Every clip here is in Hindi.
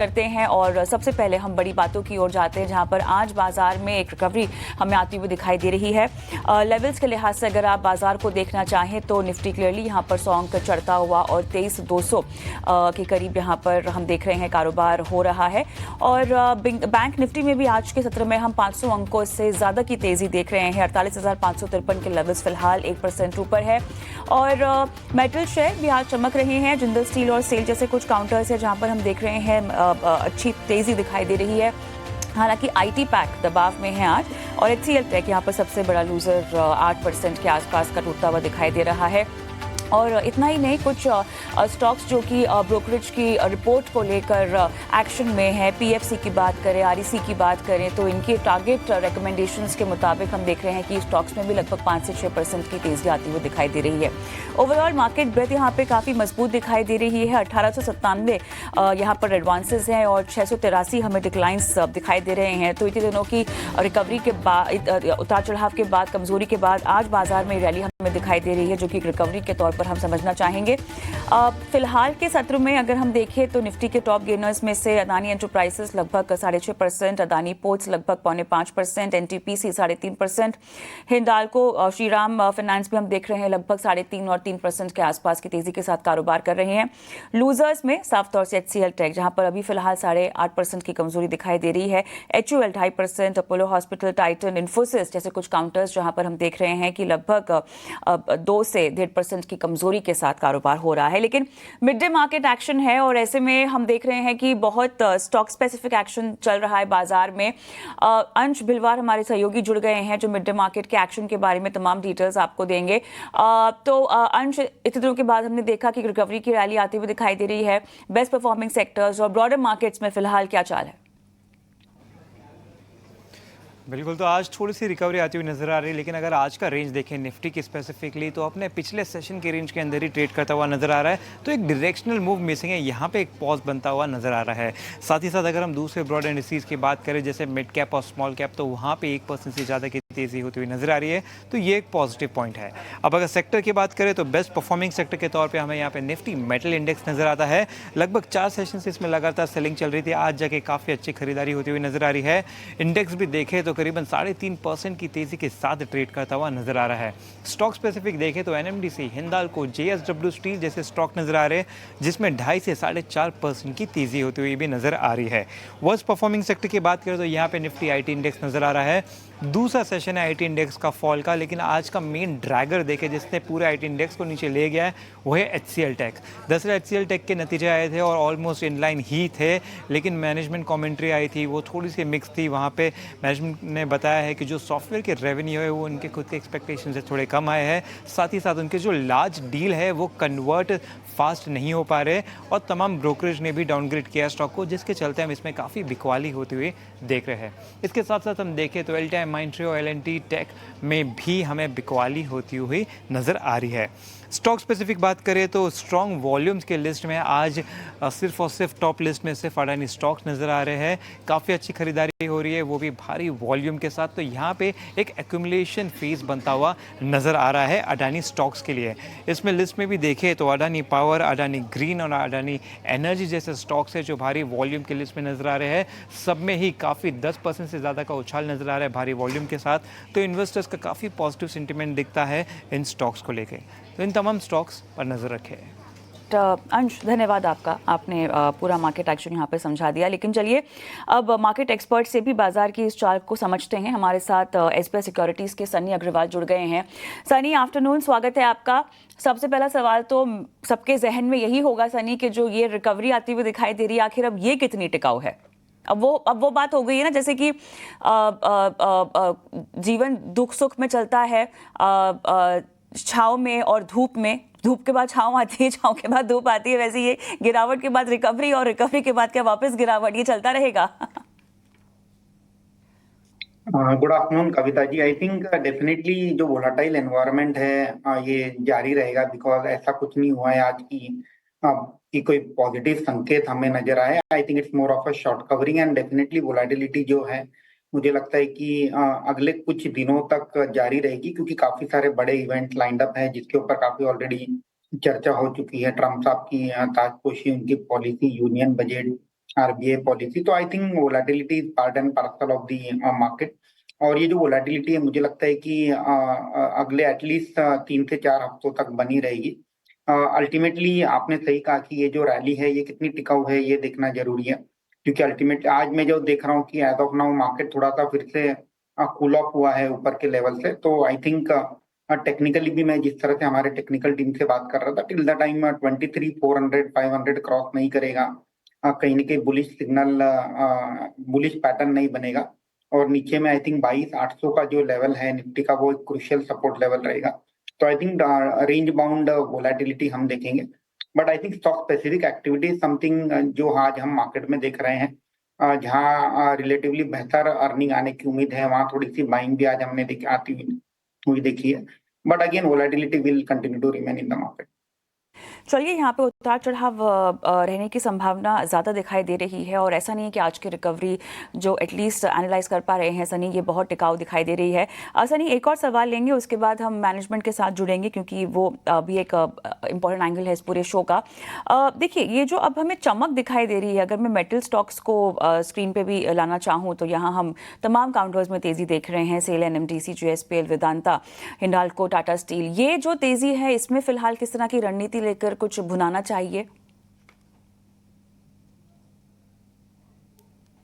करते हैं और सबसे पहले हम बड़ी बातों की ओर जाते हैं जहां पर आज बाजार में एक रिकवरी हमें आती हुई दिखाई दे रही है। लेवल्स के लिहाज से अगर आप बाजार को देखना चाहें तो निफ्टी क्लियरली यहां पर 100 अंक चढ़ता हुआ और 23,200 के करीब यहां पर हम देख रहे हैं कारोबार हो रहा है। और बैंक निफ्टी में भी आज के सत्र में हम 500 अंकों से ज़्यादा की तेज़ी देख रहे हैं। 48,553 के लेवल्स फिलहाल 1% ऊपर है। और मेटल शेयर भी आज चमक रहे हैं। जिंदल स्टील और सेल जैसे कुछ काउंटर्स है जहां पर हम देख रहे हैं अच्छी तेजी दिखाई दे रही है। हालांकि आईटी पैक दबाव में है आज और एचसीएल टेक यहाँ पर सबसे बड़ा लूजर 8% के आसपास का टूटता हुआ दिखाई दे रहा है। और इतना ही नहीं, कुछ स्टॉक्स जो कि ब्रोकरेज की रिपोर्ट को लेकर एक्शन में है। पीएफसी की बात करें, आरईसी की बात करें तो इनके टारगेट रिकमेंडेशंस के मुताबिक हम देख रहे हैं कि स्टॉक्स में भी लगभग 5 से 6% की तेजी आती हुई दिखाई दे रही है। ओवरऑल मार्केट ब्रेथ यहाँ पे काफ़ी मजबूत दिखाई दे रही है। 1897 यहाँ पर एडवांसेस हैं और 683 हमें डिक्लाइंस दिखाई दे रहे हैं। तो इतने दिनों की रिकवरी के बाद, उतार चढ़ाव के बाद, कमजोरी के बाद आज बाजार में रैली हमें दिखाई दे रही है जो कि रिकवरी के तौर पर हम समझना चाहेंगे। फिलहाल के सत्र में अगर हम देखें तो निफ्टी के टॉप गेनर्स में से अदानी एंटरप्राइजेस लगभग 6.5%, अदानी पोर्ट्स लगभग 4.5%, एनटीपीसी 3.5%, हिंडाल्को, श्रीराम फाइनेंस भी हम देख रहे हैं लगभग 3.5 और 3% के आसपास की तेजी के साथ कारोबार कर रहे हैं। लूजर्स में साफ तौर से एचसीएल टेक जहां पर अभी फिलहाल 8.5% की कमजोरी दिखाई दे रही है। HUL 2.5%, Apollo hospital, Titan, Infosys जैसे कुछ काउंटर्स जहां पर हम देख रहे हैं कि लगभग 2 से 1.5% की कमजोरी के साथ कारोबार हो रहा है। लेकिन मिड डे मार्केट एक्शन है और ऐसे में हम देख रहे हैं कि बहुत स्टॉक स्पेसिफिक एक्शन चल रहा है बाजार में। अंश भिलवार हमारे सहयोगी जुड़ गए हैं जो मिड डे मार्केट के एक्शन के बारे में तमाम डिटेल्स आपको देंगे। तो अंश, इतने दिनों के बाद हमने देखा कि रिकवरी की रैली आती हुई दिखाई दे रही है। बेस्ट परफॉर्मिंग सेक्टर्स और ब्रॉडर मार्केट्स में फिलहाल क्या चाल है? बिल्कुल, तो आज थोड़ी सी रिकवरी आती हुई नज़र आ रही है, लेकिन अगर आज का रेंज देखें निफ्टी की स्पेसिफिकली तो अपने पिछले सेशन के रेंज के अंदर ही ट्रेड करता हुआ नज़र आ रहा है। तो एक डायरेक्शनल मूव मिसिंग है, यहाँ पे एक पॉज बनता हुआ नज़र आ रहा है। साथ ही साथ अगर हम दूसरे ब्रॉड इंडिसेस की बात करें जैसे मिड कैप और स्मॉल कैप, तो वहाँ पे 1% से ज़्यादा की तेज़ी होती हुई नज़र आ रही है। तो ये एक पॉजिटिव पॉइंट है। अब अगर सेक्टर की बात करें तो बेस्ट परफॉर्मिंग सेक्टर के तौर पर हमें यहाँ पे निफ्टी मेटल इंडेक्स नज़र आता है। लगभग 4 सेशन से इसमें लगातार सेलिंग चल रही थी, आज जाके काफ़ी अच्छी खरीदारी होती हुई नज़र आ रही है। इंडेक्स भी देखें तो करीबन 3.5% की तेजी के साथ ट्रेड करता हुआ नजर आ रहा है। स्टॉक स्पेसिफिक देखें तो एनएमडीसी, हिंडाल्को, जेएसडब्ल्यू स्टील जैसे स्टॉक नजर आ रहे हैं जिसमें 2.5 से 4.5% की तेजी होती हुई भी नजर आ रही है। वर्स्ट परफॉर्मिंग सेक्टर की बात करें तो यहाँ पे निफ्टी आईटी इंडेक्स नजर आ रहा है। दूसरा सेशन है आईटी इंडेक्स का फॉल का, लेकिन आज का मेन ड्रैगर देखे जिसने पूरे आईटी इंडेक्स को नीचे ले गया है वो है एचसीएल टेक। दरअसल एचसीएल टेक के नतीजे आए थे और ऑलमोस्ट इनलाइन ही थे, लेकिन मैनेजमेंट कमेंट्री आई थी वो थोड़ी सी मिक्स थी। वहाँ पे मैनेजमेंट ने बताया है कि जो सॉफ्टवेयर के रेवेन्यू है वो उनके खुद के एक्सपेक्टेशन से थोड़े कम आए हैं। साथ ही साथ उनके जो लार्ज डील है वो कन्वर्ट फास्ट नहीं हो पा रहे और तमाम ब्रोकरेज ने भी डाउनग्रेड किया स्टॉक को, जिसके चलते हम इसमें काफ़ी बिकवाली होती हुई देख रहे हैं। इसके साथ साथ हम देखें तो एलटीआई माइंट्री और एलएनटी टेक में भी हमें बिकवाली होती हुई नज़र आ रही है। स्टॉक स्पेसिफिक बात करें तो स्ट्रॉन्ग वॉल्यूम्स के लिस्ट में आज सिर्फ और सिर्फ टॉप लिस्ट में सिर्फ अडानी स्टॉक्स नज़र आ रहे हैं। काफ़ी अच्छी खरीदारी हो रही है, वो भी भारी वॉल्यूम के साथ। तो यहाँ पे एक एक्यूमुलेशन फेज बनता हुआ नज़र आ रहा है अडानी स्टॉक्स के लिए। इसमें लिस्ट में भी देखें तो अडानी पावर, अडानी ग्रीन और अडानी एनर्जी जैसे स्टॉक्स है जो भारी वॉल्यूम के लिस्ट में नज़र आ रहे हैं। सब में ही काफ़ी 10% से ज़्यादा का उछाल नज़र आ रहा है भारी वॉल्यूम के साथ। तो इन्वेस्टर्स का काफ़ी पॉजिटिव सेंटिमेंट दिखता है इन स्टॉक्स को लेकर। तो इन तमाम स्टॉक्स पर नज़र रखें। अंश, धन्यवाद आपका, आपने पूरा मार्केट एक्शन यहाँ पे समझा दिया। लेकिन चलिए अब मार्केट एक्सपर्ट से भी बाजार की इस चाल को समझते हैं। हमारे साथ एसबीआई सिक्योरिटीज़ के सनी अग्रवाल जुड़ गए हैं। सनी, आफ्टरनून, स्वागत है आपका। सबसे पहला सवाल तो सबके जहन में यही होगा सनी कि जो ये रिकवरी आती हुई दिखाई दे रही है, आखिर अब ये कितनी टिकाऊ है? अब वो बात हो गई है ना, जैसे कि जीवन दुख सुख में चलता है, छाँव में और धूप में, धूप के बाद छाँव आती है, छाँव के बाद धूप आती है। वैसे ये गिरावट के बाद रिकवरी और रिकवरी के बाद क्या वापस गिरावट, ये चलता रहेगा? Good afternoon Kavita ji. I think definitely जो वोलाटाइल एनवायरनमेंट है ये जारी रहेगा, बिकॉज ऐसा कुछ नहीं हुआ है आज कि कोई पॉजिटिव संकेत हमें नजर आए। I think it's more of a short covering and definitely volatility जो है मुझे लगता है कि अगले कुछ दिनों तक जारी रहेगी, क्योंकि काफी सारे बड़े इवेंट लाइंड अप है जिसके ऊपर काफी ऑलरेडी चर्चा हो चुकी है। ट्रम्प साहब की ताजपोशी, उनकी policy, union budget, RBI policy. तो I think volatility is part and parcel of the market. और ये जो वोलेटिलिटी है मुझे लगता है कि अगले एटलीस्ट 3 से 4 हफ्तों तक बनी रहेगी। अल्टीमेटली आपने सही कहा कि ये जो रैली है ये कितनी टिकाऊ है ये देखना जरूरी है, क्योंकि अल्टीमेटली आज मैं जो देख रहा हूँ कि एज ऑफ नाउ मार्केट थोड़ा सा फिर से कूल ऑफ हुआ है ऊपर के लेवल से। तो आई थिंक टेक्निकली भी मैं जिस तरह से हमारे टेक्निकल टीम से बात कर रहा था, टिल द टाइम 23 400 500 क्रॉस नहीं करेगा, कहीं ना कहीं बुलिश सिग्नल, बुलिश पैटर्न नहीं बनेगा। और नीचे में आई थिंक 22 800 का जो लेवल है निफ्टी का वो एक क्रुशियल सपोर्ट लेवल रहेगा। तो I think range bound volatility हम देखेंगे। But I think stock specific activity something जो आज हम मार्केट में देख रहे हैं, जहाँ रिलेटिवली बेहतर अर्निंग आने की उम्मीद है, वहां थोड़ी सी बाइंग भी आज हमने आती हुई देखी है। But again volatility will continue to remain in the market. चलिए, यहाँ पे उतार चढ़ाव रहने की संभावना ज़्यादा दिखाई दे रही है और ऐसा नहीं है कि आज की रिकवरी जो एटलीस्ट एनालाइज कर पा रहे हैं सनी, ये बहुत टिकाऊ दिखाई दे रही है। सनी, एक और सवाल लेंगे, उसके बाद हम मैनेजमेंट के साथ जुड़ेंगे क्योंकि वो भी एक इम्पॉर्टेंट एंगल है इस पूरे शो का। देखिए, ये जो अब हमें चमक दिखाई दे रही है, अगर मैं मेटल स्टॉक्स को स्क्रीन पर भी लाना चाहूँ तो यहाँ हम तमाम काउंटर्स में तेज़ी देख रहे हैं। SAIL, NMDC, JSPL, Vedanta, Hindalco, Tata Steel. ये जो तेज़ी है इसमें फिलहाल किस तरह की रणनीति लेकर कुछ भुनाना चाहिए?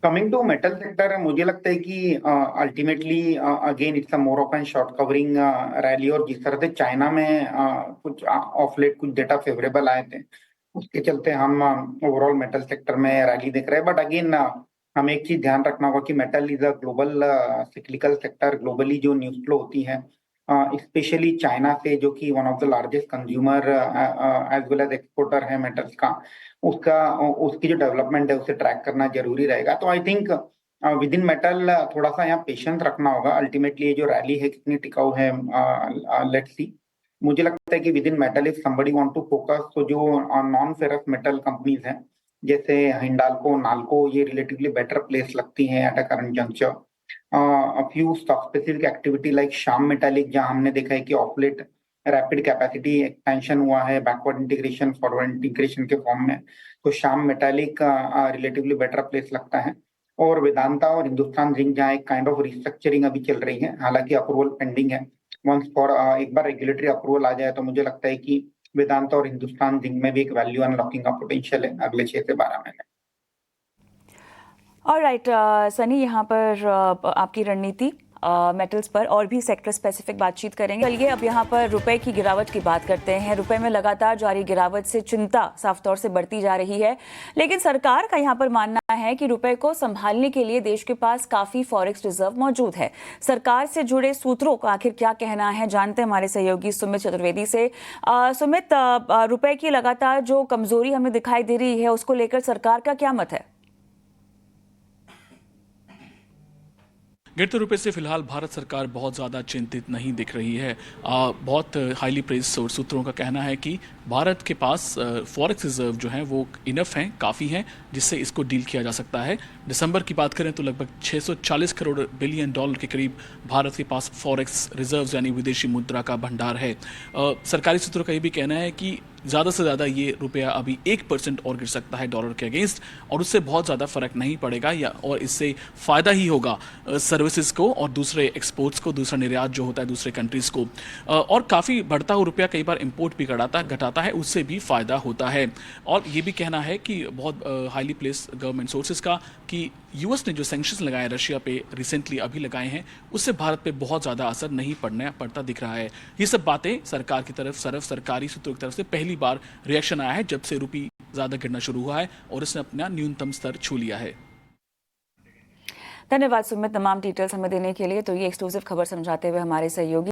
कमिंग टू मेटल सेक्टर, मुझे लगता है कि ultimately again it's a more of an short covering rally. और जिस तरह से चाइना में कुछ ऑफ लेट कुछ डेटा फेवरेबल आए थे, उसके चलते हम ओवरऑल मेटल सेक्टर में रैली देख रहे हैं। बट अगेन हमें एक चीज ध्यान रखना होगा कि metal is a global cyclical sector. Globally जो न्यूज फ्लो होती है, स्पेशली चाइना से, जो कि one of the largest consumer as well as exporter है मेटल्स का, उसका उसकी जो डेवलपमेंट है उसे ट्रैक करना जरूरी रहेगा। तो I think with in metal थोड़ा सा यहाँ पेशेंस रखना होगा। अल्टीमेटली ये जो रैली है कितनी टिकाऊ है, लेट्स सी। मुझे लगता है कि within metal if somebody want to focus, तो जो नॉन फेरस मेटल कंपनीज हैं जैसे हिंडाल्को, नाल्को, ये रिलेटिवली बेटर प्लेस लगती हैं at a current juncture. a few stock specific activity like Shyam Metalics, जहां हमने देखा है कि of late rapid capacity expansion हुआ है बैकवर्ड इंटीग्रेशन फॉरवर्ड इंटीग्रेशन के फॉर्म में, तो Shyam Metalics relatively better place लगता है। और वेदांता और हिंदुस्तान जिंक, जहाँ एक काइंड ऑफ रिस्ट्रक्चरिंग अभी चल रही है, हालांकि अप्रूवल पेंडिंग है। वंस फॉर एक बार रेगुलेटरी अप्रूवल आ जाए तो मुझे लगता है कि वेदांता और हिंदुस्तान जिंक में भी एक वैल्यू अनलॉकिंग का पोटेंशियल है अगले 6 से 12 महीने। ऑलराइट सनी, यहाँ पर आपकी रणनीति मेटल्स पर और भी सेक्टर स्पेसिफिक बातचीत करेंगे। चलिए, अब यहाँ पर रुपए की गिरावट की बात करते हैं। रुपए में लगातार जारी गिरावट से चिंता साफ तौर से बढ़ती जा रही है, लेकिन सरकार का यहाँ पर मानना है कि रुपए को संभालने के लिए देश के पास काफी फॉरेक्स रिजर्व मौजूद है। सरकार से जुड़े सूत्रों का आखिर क्या कहना है, जानते हैं हमारे सहयोगी सुमित चतुर्वेदी से। सुमित, रुपए की लगातार जो कमजोरी हमें दिखाई दे रही है उसको लेकर सरकार का क्या मत है? गिरते रुपए से फिलहाल भारत सरकार बहुत ज़्यादा चिंतित नहीं दिख रही है। बहुत हाईली प्रेस सूत्रों का कहना है कि भारत के पास फॉरेक्स रिजर्व जो हैं वो इनफ हैं, काफ़ी हैं, जिससे इसको डील किया जा सकता है। दिसंबर की बात करें तो लगभग 640 करोड़ बिलियन डॉलर के करीब भारत के पास फॉरेक्स रिजर्व्स यानी विदेशी मुद्रा का भंडार है। सरकारी सूत्रों का ये भी कहना है कि ज़्यादा से ज़्यादा ये रुपया अभी 1% और गिर सकता है डॉलर के अगेंस्ट, और उससे बहुत ज़्यादा फर्क नहीं पड़ेगा और इससे फ़ायदा ही होगा सर्विसेज को और दूसरे एक्सपोर्ट्स को, दूसरा निर्यात जो होता है दूसरे कंट्रीज़ को। और काफ़ी बढ़ता हुआ रुपया कई बार इंपोर्ट भी घटाता है, उससे भी फ़ायदा होता है। और ये भी कहना है कि बहुत हाईली प्लेस गवर्नमेंट सोर्सेज का कि यूएस ने जो सैंक्शंस लगाए रशिया पे रिसेंटली अभी लगाए हैं, उससे भारत पे बहुत ज़्यादा असर नहीं पड़ता दिख रहा है। ये सब बातें सरकार की तरफ सरकारी सूत्रों की तरफ से पहली बार रिएक्शन आया है जब से रुपये ज़्यादा गिरना शुरू हुआ है और इसने अपना न्यूनतम स्तर छू लिया है। धन्यवाद सुमित, तमाम डिटेल्स हमें देने के लिए। तो ये एक्सक्लूसिव खबर समझाते हुए हमारे सहयोगी